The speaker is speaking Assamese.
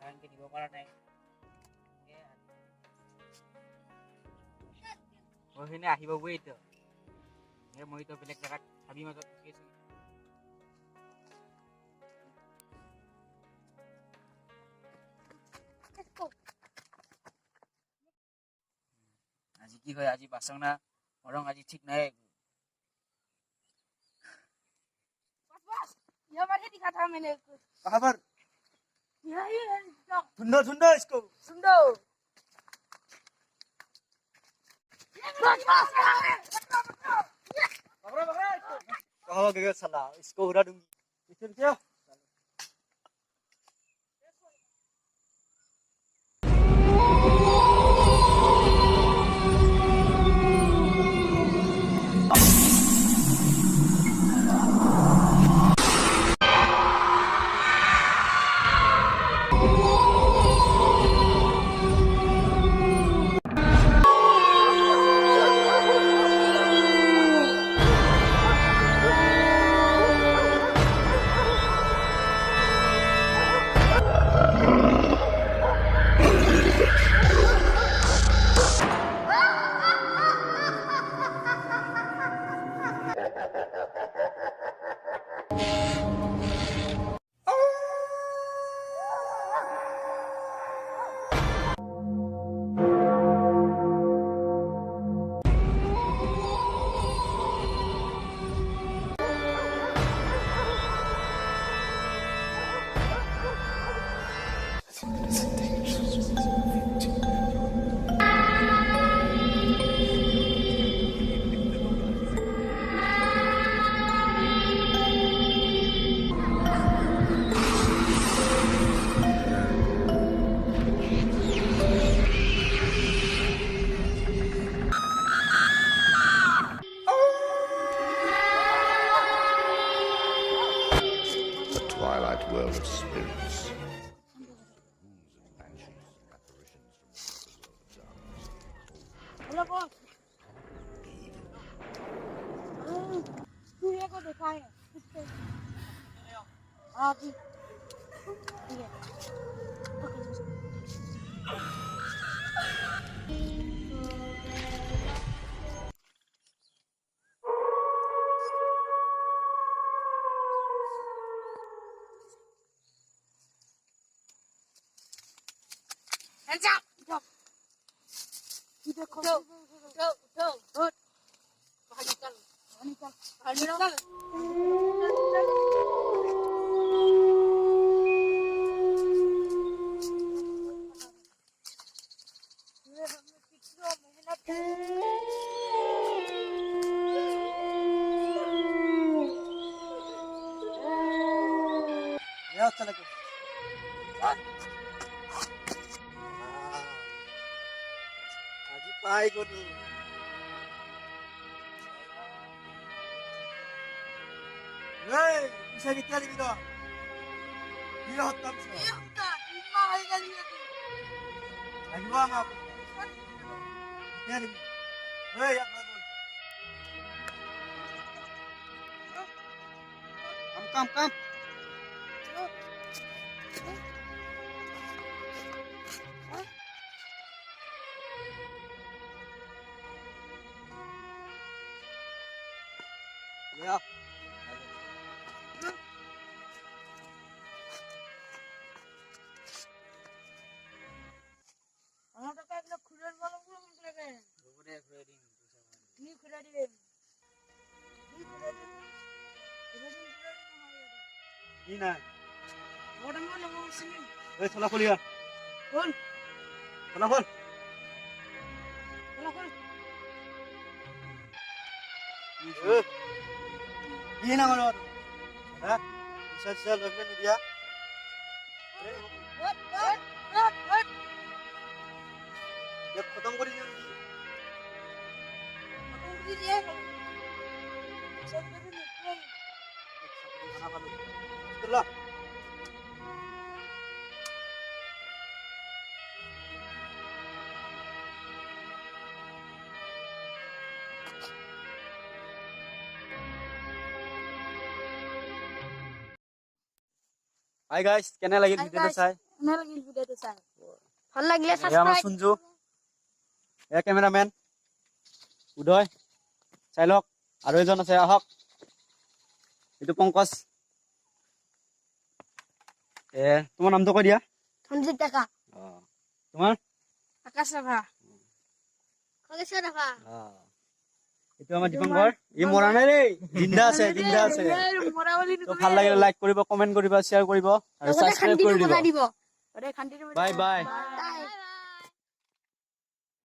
ভালকে দিব পৰা নাই ওহিনে আহিব গৈ তো মই তো বেলেগ জায়গাত ভাবি মাজত ৰখি আছো আজি কি হয় আজি বাসং না মরং আজি ঠিক নাই बस ये बारे दिखा था मैंने कहां पर यही है ढूंढो ढूंढो इसको सुन दो कहां गया साला इसको उड़ा दूंगी इधर क्या The twilight world of spirits. Moons and banshees, apparitions from the world of darkness. तू ये को देखा है अभी ठीक है hands up देखो उठो उठो उठ बाहर निकल बाहर निकल ये हमने कितना मेहनत या चले को আজি পাই গলো এই পিছে কেতিয়া দিবি তো কি হতাম ये होता इतना हाई गली है আহিব আমাক কেতিয়া দিবি এই ইয়াক লৈ বল কাম কাম কাম या हम तो एक लोग खुले वालों को हम लगे ওরে ফ্রেডিং नहीं खुले दिए नहीं खुले दिए কি না और हम लोग वो सुनी এই চলা খলিয়া कौन চলা খল बोला कौन কি না করো হ্যাঁ ইসা লগলে নিদিয়া हट ये खत्म कर दियो उंगली दिए सब मेरे निकले खाना खा लो चला हाय गाइस केने लगे वीडियो चाই কেনে লাগিল ভিডিঅ'টো চাই ভাল লাগিলে এয়া আমাৰ সাবস্ক্ৰাইব সঞ্জু, এয়া কেমেৰামেন উদয়, চাই লওক। আৰু এজন আছে, আহক। এইটো পংকজ। তোমাৰ নামটো কৈ দিয়া। সঞ্জিত ডেকা তোমাৰ? আকাশ ৰাভা খগেশ্বৰ ৰাভা এইটো আমাৰ দীপংকৰ। ই মৰা নাই দেই, জিন্দা আছে, জিন্দা আছে। মৰা বুলি তো ভাল লাগিলে লাইক কৰিব, কমেন্ট কৰিব, শ্বেয়াৰ কৰিব আৰু সাবস্ক্ৰাইব কৰি দিব। দিব বাই বাই। বাই